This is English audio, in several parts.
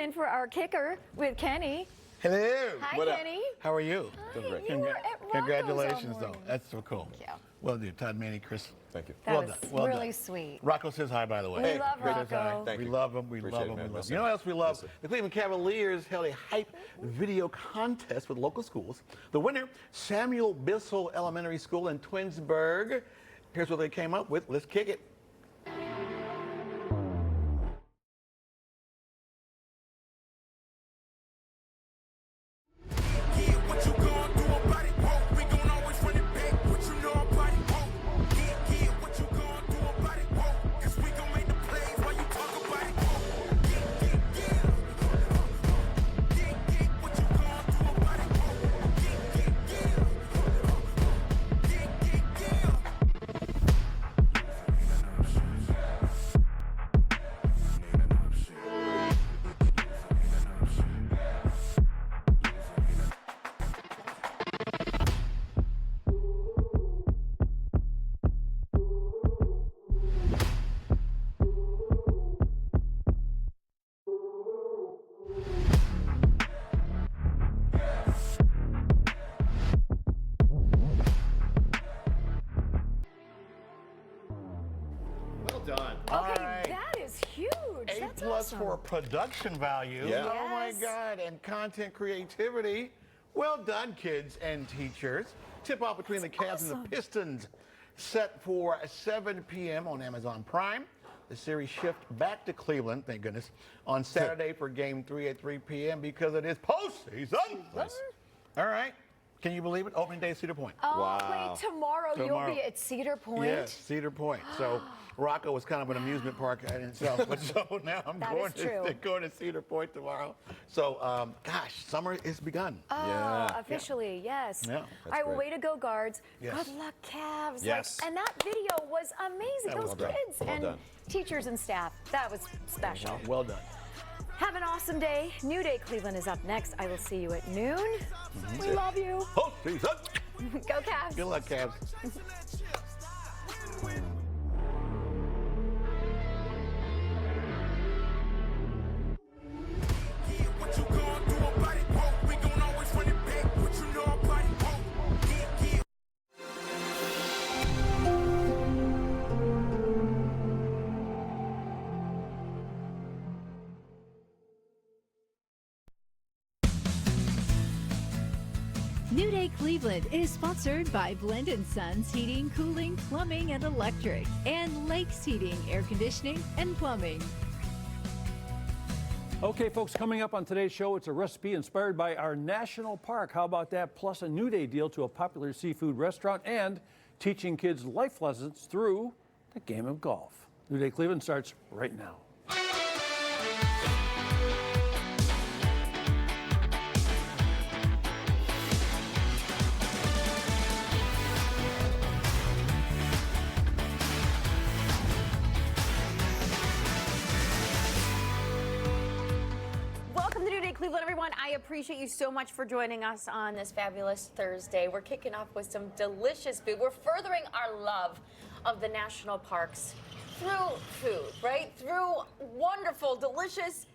In for our kicker with Kenny. Hello. Hi, What Kenny. Up? How are you? Hi, Great. you were at Rocco's Congratulations, all though. morning. That's so cool. Thank you. Well done, Todd, Manny, Chris. Thank you. That well was done. Well really done. sweet. Rocco says hi, by the way. We love Chris says hi. Rocco. Thank we you. love him. We Appreciate love it, him. man. We love him. Listen. You know what else we love? Listen. The Cleveland Cavaliers held a hype video contest with local schools. The winner, Samuel Bissell Elementary School in Twinsburg. Here's what they came up with. Let's kick it. Well done. All Okay, right. that is huge. A That's plus awesome. for production value. Yeah. Oh my Yes. God, and content creativity. Well done, kids and teachers. Tip off between the Cavs and awesome. the Pistons set for 7 p.m. on Amazon Prime. The series shift back to Cleveland, thank goodness, on Saturday for Game 3 at 3 p.m. because it is postseason. Nice. All right. Can you believe it? Opening day, Cedar Point. Oh, Wow. wait, tomorrow Tomorrow. you'll be at Cedar Point? Yes, Cedar Point. So Rocco was kind of an amusement park in itself, but so now I'm That going is true. going to Cedar Point tomorrow. So, gosh, summer is begun. Oh, Yeah. officially, yes. Yeah. All right, well, great. way to go, guards. Yes. Good luck, Cavs. Yes. And that video was amazing. That Those was done. kids Well and done. teachers and staff, that was special. Well done. Have an awesome day. New Day Cleveland is up next. I will see you at noon. We love you. Postseason. Go Cavs. Good luck, Cavs. New Day Cleveland is sponsored by Blend & Sons Heating, Cooling, Plumbing, and Electric, and Lakes Heating, Air Conditioning, and Plumbing. Okay, folks, coming up on today's show, it's a recipe inspired by our national park. How about that? Plus a New Day deal to a popular seafood restaurant and teaching kids life lessons through the game of golf. New Day Cleveland starts right now. Welcome to New Day Cleveland, everyone. I appreciate you so much for joining us on this fabulous Thursday. We're kicking off with some delicious food. We're furthering our love of the national parks through food, right? Through wonderful, delicious,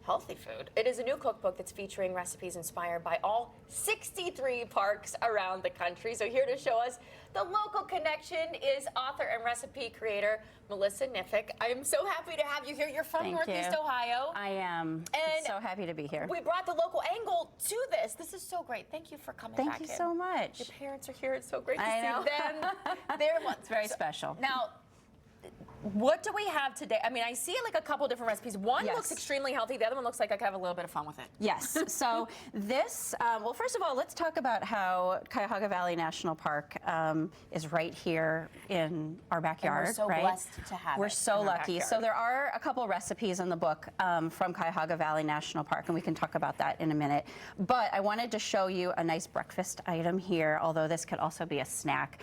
healthy food. It is a new cookbook that's featuring recipes inspired by all 63 parks around the country. So here to show us the local connection is author and recipe creator Melissa Niffick. I am so happy to have you here. You're from Thank Northeast you. Ohio. I am And so happy to be here. We brought the local angle to this. This is so great. Thank you for coming Thank back you in. so much. Your parents are here. It's so great to I see know. them. It's very special. Now, what do we have today? I mean, I see like a couple different recipes. One Yes. looks extremely healthy. The other one looks like I could have a little bit of fun with it. Yes. So this, well, first of all, let's talk about how Cuyahoga Valley National Park is right here in our backyard. we're so right? blessed to have We're it so in our lucky. backyard. So there are a couple recipes in the book from Cuyahoga Valley National Park, and we can talk about that in a minute. But I wanted to show you a nice breakfast item here, although this could also be a snack.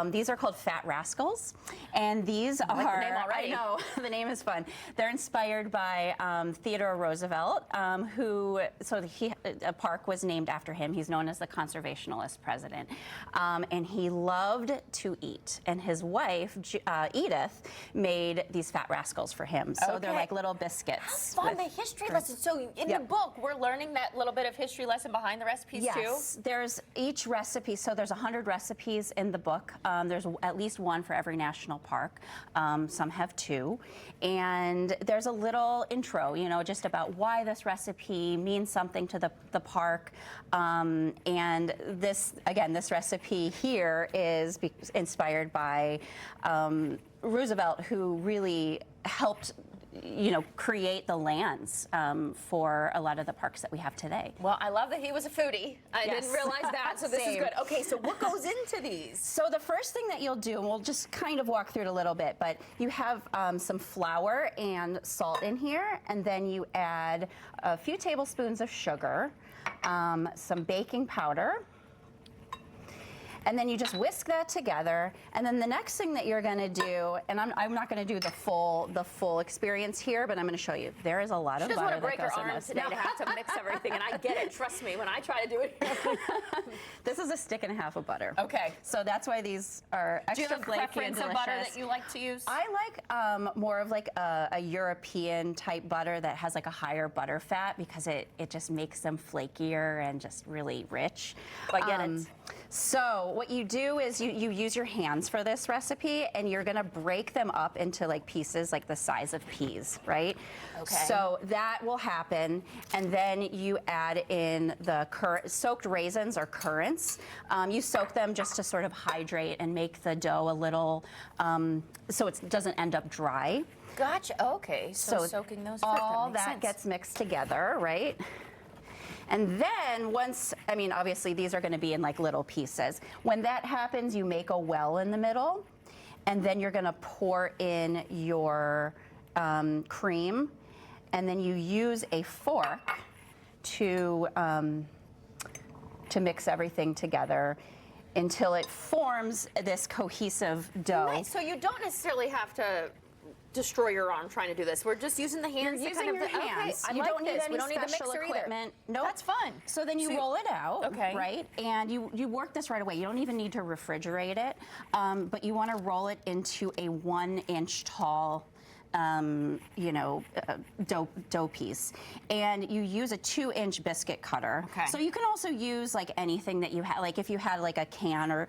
These are called Fat Rascals, and these are the name already. I know, the name is fun. They're inspired by Theodore Roosevelt, a park was named after him. He's known as the conservationist president. And he loved to eat. And his wife, Edith, made these fat rascals for him. So they're like little biscuits. How fun, the history lesson. So in the book, we're learning that little bit of history lesson behind the recipes too? Yes, there's each recipe, so there's 100 recipes in the book. There's at least one for every national park. Some have two. And there's a little intro, you know, just about why this recipe means something to the park. And this, again, this recipe here is inspired by Roosevelt, who really helped, you know, create the lands for a lot of the parks that we have today. Well, I love that he was a foodie. I didn't realize that, so this is Same. good. Okay, so what goes into these? So the first thing that you'll do, and we'll just kind of walk through it a little bit, but you have some flour and salt in here, and then you add a few tablespoons of sugar, some baking powder, and then you just whisk that together. And then the next thing that you're gonna do, and I'm not gonna do the full experience here, but I'm gonna show you. There is a lot of She doesn't butter want to break that her goes in arm this. today to have to mix everything, and I get it. Trust me, when I try to do it. This is a stick and a half of butter. Okay. So that's why these are Do you extra have a flaky and preference delicious. of butter that you like to use? I like more of like a European type butter that has like a higher butter fat because it just makes them flakier and just really rich. I get it. So what you do is you use your hands for this recipe, and you're gonna break them up into like pieces like the size of peas, right? Okay. So that will happen, and then you add in the soaked raisins or currants. You soak them just to sort of hydrate and make the dough a little, so it doesn't end up dry. Gotcha. Okay. So soaking those first, all makes that sense. gets mixed together, right? And then once, I mean, obviously these are going to be in like little pieces. When that happens, you make a well in the middle, and then you're going to pour in your cream, and then you use a fork to mix everything together until it forms this cohesive dough. Nice. So you don't necessarily have to destroy your arm trying to do this. We're just using the hands. You're to kind using of your hands. Okay, I You like don't need this. any We don't need the special mixer equipment. either. Nope. That's fun. So then you roll it out, Okay. right? And you work this right away. You don't even need to refrigerate it, but you want to roll it into a 1-inch tall dough piece, and you use a 2-inch biscuit cutter. Okay. So you can also use like anything that you have, like if you had like a can or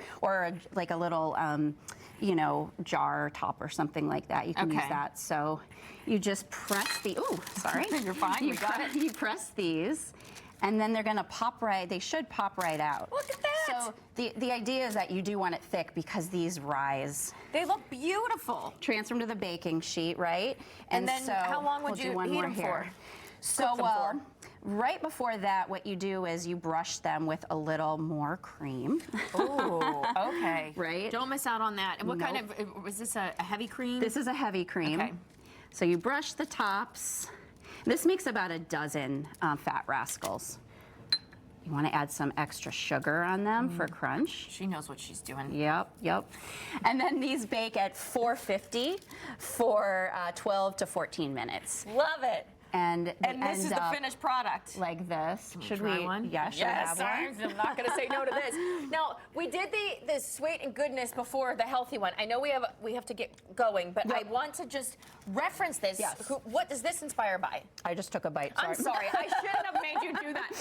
like a little jar top or something like that, you can use Okay. that. So you just press the. Ooh, sorry. You're fine. We got it. You press these, and then they're going to pop right. They should pop right out. Look at that. So the idea is that you do want it thick because these rise. They look beautiful. Transfer them to the baking sheet, right? And then so how long would we'll do you one heat more them here. for? So Cook them for? right before that, what you do is you brush them with a little more cream. Oh, okay. Right? Don't miss out on that. And what kind of, was this a heavy cream? This is a heavy cream. Okay. So you brush the tops. This makes about a dozen fat rascals. You want to add some extra sugar on them for crunch. She knows what she's doing. Yep. And then these bake at 450 for 12 to 14 minutes. Love it. And this is the finished product. like this. Should Try we? one? Yeah, should we have one? I'm not going to say no to this. Now, we did the sweet and goodness before the healthy one. I know we have to get going, but I want to just reference this. Yes. What is this inspired by? I just took a bite. Sorry. I'm sorry. I shouldn't have made you do that.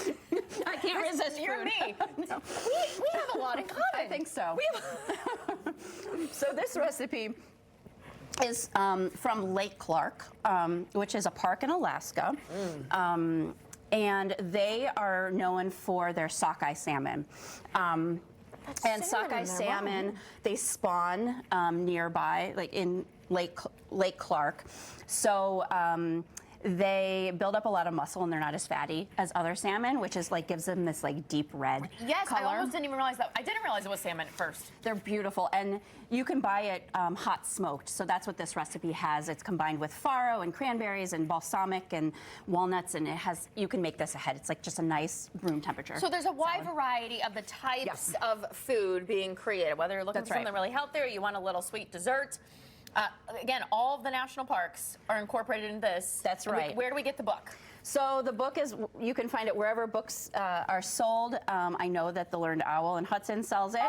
I can't resist You're food. me. We have a lot in common. I think so. We have So this recipe is from Lake Clark, which is a park in Alaska. And they are known for their sockeye salmon. And sockeye salmon, they spawn nearby, like in Lake Clark. So they build up a lot of muscle, and they're not as fatty as other salmon, which is like gives them this like deep red Yes, color. I almost didn't even realize that. I didn't realize it was salmon at first. They're beautiful, and you can buy it hot smoked. So that's what this recipe has. It's combined with farro and cranberries and balsamic and walnuts, and you can make this ahead. It's like just a nice room temperature. So there's a wide variety of the types of food being created, whether you're looking That's for something right. really healthy or you want a little sweet dessert. Again, all of the national parks are incorporated in this. That's And right. where do we get the book? So the book is, you can find it wherever books are sold. I know that the Learned Owl in Hudson sells it.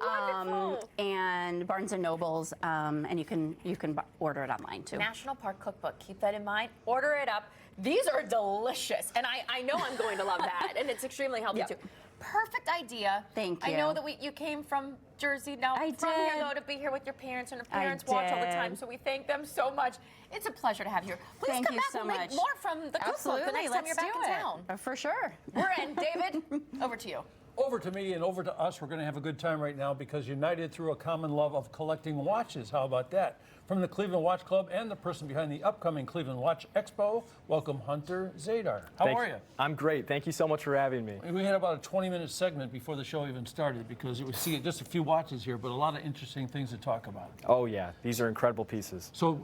Oh, wonderful. And Barnes & Noble's, and you can order it online too. National Park Cookbook. Keep that in mind. Order it up. These are delicious, and I know I'm going to love that, and it's extremely healthy Yep. too. Perfect idea. Thank I know you. that you came from Jersey now I from here did. though to be here with your parents, and your parents watch all the time, did. so we thank them so much. It's a pleasure to have you here. Please Thank come you back. so We'll much. make more from the cookbook the next time you're back in town. For sure. We're in. David, over to you. Over to me and over to us. We're going to have a good time right now because united through a common love of collecting watches. How about that? From the Cleveland Watch Club and the person behind the upcoming Cleveland Watch Expo, welcome Hunter Zadar. How are you? I'm great. Thank you so much for having me. We had about a 20-minute segment before the show even started because we see just a few watches here, but a lot of interesting things to talk about. Oh, yeah. These are incredible pieces. So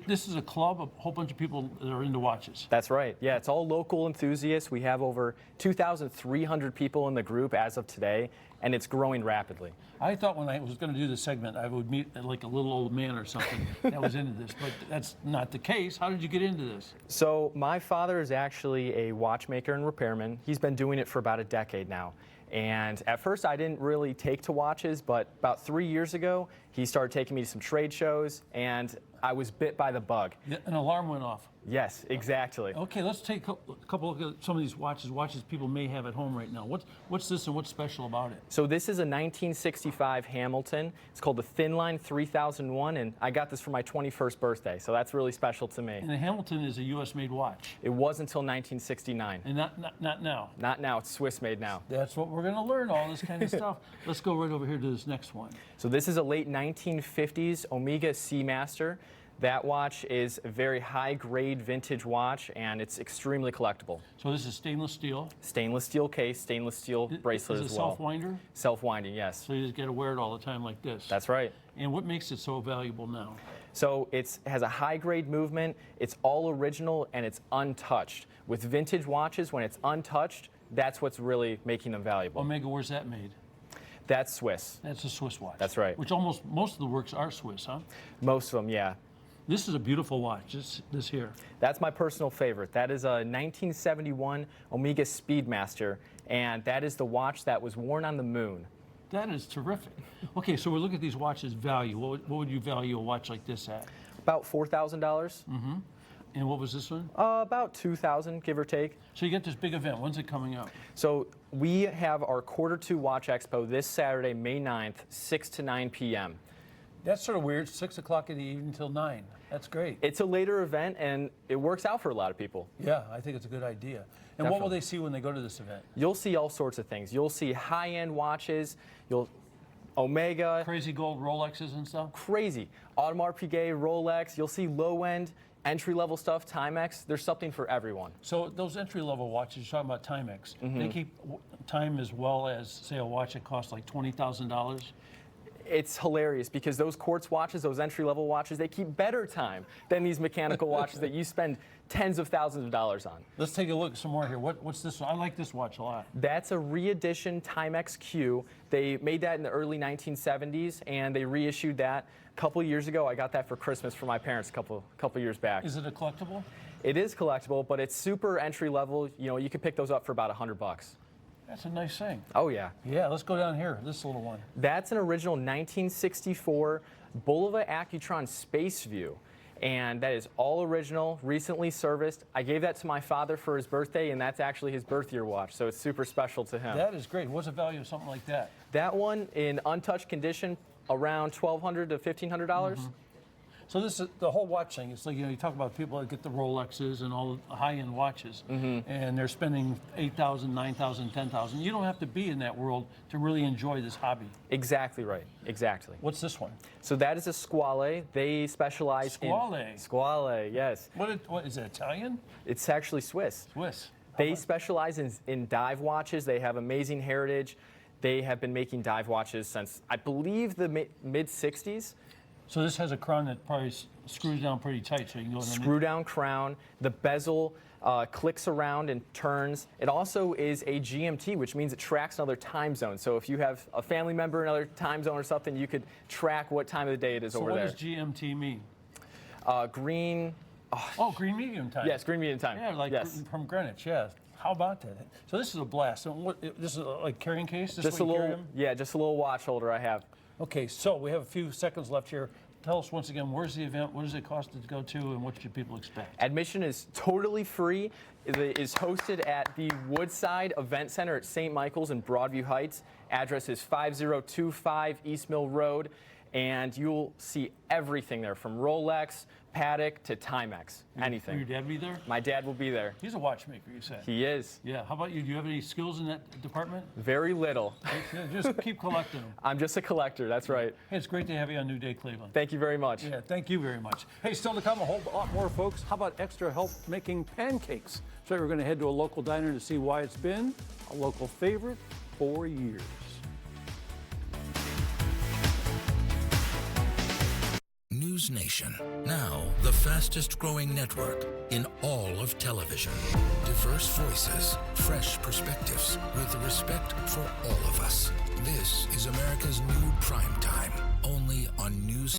this is a club, a whole bunch of people that are into watches. That's right. Yeah, it's all local enthusiasts. We have over 2,300 people in the group as of today, and it's growing rapidly. I thought when I was going to do this segment, I would meet like a little old man or something that was into this, but that's not the case. How did you get into this? So my father is actually a watchmaker and repairman. He's been doing it for about a decade now. And at first I didn't really take to watches, but about 3 years ago, he started taking me to some trade shows, and I was bit by the bug. An alarm went off. Yes, exactly. Okay, let's take a couple look at some of these watches people may have at home right now. What's this and what's special about it? So this is a 1965 Hamilton. It's called the Thin Line 3001, and I got this for my 21st birthday, so that's really special to me. And the Hamilton is a U.S.-made watch. It was until 1969. And not now. Not now, it's Swiss-made now. That's what we're going to learn, all this kind of stuff. Let's go right over here to this next one. So this is a late 1950s Omega Seamaster. That watch is a very high-grade vintage watch, and it's extremely collectible. So this is stainless steel. Stainless steel case, stainless steel bracelet Is it as well. self-winder? Self-winding, yes. So you just got to wear it all the time like this. That's right. And what makes it so valuable now? So it has a high-grade movement, it's all original, and it's untouched. With vintage watches, when it's untouched, that's what's really making them valuable. Omega, where's that made? That's Swiss. That's a Swiss watch. That's right. Which most of the works are Swiss, huh? Most of them, yeah. This is a beautiful watch, this here. That's my personal favorite. That is a 1971 Omega Speedmaster, and that is the watch that was worn on the moon. That is terrific. Okay, so we're looking at these watches' value. What would you value a watch like this at? About $4,000. And what was this one? About $2,000, give or take. So you get this big event. When's it coming up? So we have our Q2 Watch Expo this Saturday, May 9th, 6 to 9 p.m. That's sort of weird. 6 o'clock in the evening till 9. That's great. It's a later event, and it works out for a lot of people. Yeah, I think it's a good idea. And what will they see when they go to this event? You'll see all sorts of things. You'll see high-end watches. Omega. Crazy gold Rolexes and stuff? Crazy. Audemars Piguet, Rolex. You'll see low-end, entry-level stuff, Timex. There's something for everyone. So those entry-level watches, you're talking about Timex, they keep time as well as, say, a watch that costs like $20,000? It's hilarious because those quartz watches, those entry-level watches, they keep better time than these mechanical watches that you spend tens of thousands of dollars on. Let's take a look some more here. What's this one? I like this watch a lot. That's a re-edition Timex Q. They made that in the early 1970s, and they reissued that a couple years ago. I got that for Christmas for my parents a couple years back. Is it a collectible? It is collectible, but it's super entry-level. You know, you can pick those up for about $100. That's a nice thing. Oh, yeah. Yeah, let's go down here, this little one. That's an original 1964 Bulova Accutron Space View, and that is all original, recently serviced. I gave that to my father for his birthday, and that's actually his birth year watch, so it's super special to him. That is great. What's the value of something like that? That one, in untouched condition, around $1,200 to $1,500. So this is the whole watch thing. It's like, you know, you talk about people that get the Rolexes and all the high-end watches, and they're spending $8,000, $9,000, $10,000. You don't have to be in that world to really enjoy this hobby. Exactly right. Exactly. What's this one? So that is a Squale. They specialize Squale? in Squale. Yes. What is it? Italian? It's actually Swiss. Swiss. They specialize in dive watches. They have amazing heritage. They have been making dive watches since, I believe, the mid-60s. So this has a crown that probably screws down pretty tight, so you can go underneath. Screw down crown. The bezel clicks around and turns. It also is a GMT, which means it tracks another time zone. So if you have a family member in another time zone or something, you could track what time of the day it is over there. So what does GMT mean? Green. Oh, green medium time. Yes, green medium time. Yeah, like yes. from Greenwich, yeah. How about that? So this is a blast. So this is like carrying case? This Just a little, yeah, just a little watch holder I have. Okay, so we have a few seconds left here. Tell us once again, where's the event? What does it cost to go to, and what should people expect? Admission is totally free. It is hosted at the Woodside Event Center at St. Michael's in Broadview Heights. Address is 5025 East Mill Road, and you'll see everything there from Rolex, Patek to Timex, anything. Will your dad be there? My dad will be there. He's a watchmaker, you said. He is. Yeah. How about you? Do you have any skills in that department? Very little. Yeah, just keep collecting them. I'm just a collector, that's right. Hey, it's great to have you on New Day Cleveland. Thank you very much. Yeah, thank you very much. Hey, still to come, a whole lot more, folks. How about extra help making pancakes? So we're going to head to a local diner to see why it's been a local favorite for years. News Nation, now the fastest growing network in all of television. Diverse voices, fresh perspectives, with respect for all of us. This is America's new prime time, only on News